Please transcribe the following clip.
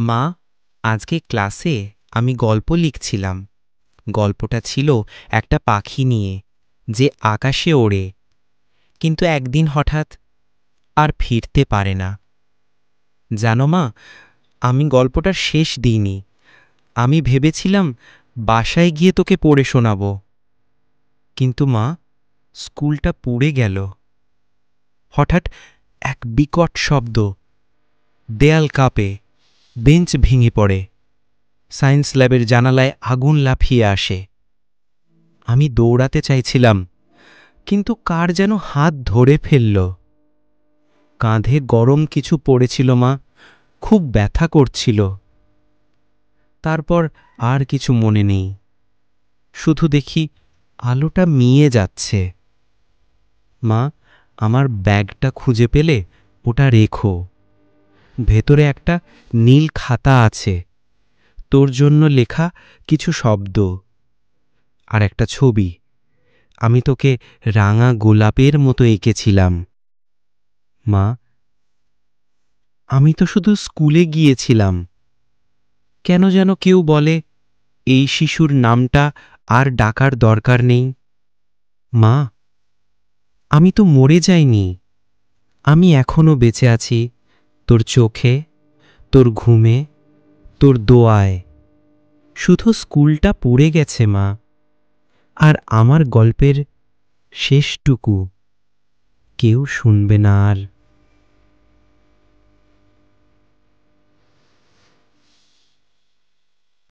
মা, আজকে ক্লাসে আমি গল্প লিখছিলাম। গল্পটা ছিল একটা পাখি নিয়ে যে আকাশে ওড়ে, কিন্তু একদিন হঠাৎ আর ফিরতে পারে না। জানো মা, আমি গল্পটার শেষ দিইনি। আমি ভেবেছিলাম বাসায় গিয়ে তোকে পড়ে শোনাবো, কিন্তু মা, স্কুলটা পুড়ে গেল। হঠাৎ এক বিকট শব্দ, দেয়াল কাঁপে, বেঞ্চ ভেঙে পড়ে, সায়েন্স ল্যাবের জানালায় আগুন লাফিয়ে আসে। আমি দৌড়াতে চাইছিলাম, কিন্তু কার যেন হাত ধরে ফেলল। কাঁধে গরম কিছু পড়েছিল মা, খুব ব্যথা করছিল। তারপর আর কিছু মনে নেই, শুধু দেখি আলোটা মিয়ে যাচ্ছে। মা, আমার ব্যাগটা খুঁজে পেলে ওটা রেখো। ভেতরে একটা নীল খাতা আছে, তোর জন্য লেখা কিছু শব্দ আর একটা ছবি। আমি তোকে রাঙা গোলাপের মতো এঁকেছিলাম। মা, আমি তো শুধু স্কুলে গিয়েছিলাম, কেন যেন কেউ বলে এই শিশুর নামটা আর ডাকার দরকার নেই। মা, আমি তো মরে যাইনি, আমি এখনো বেঁচে আছি, তোর চোখে, তোর ঘুমে, তোর দোয়ায়। শুধু স্কুলটা পুড়ে গেছে মা, আর আমার গল্পের শেষটুকু কেউ শুনবে না আর।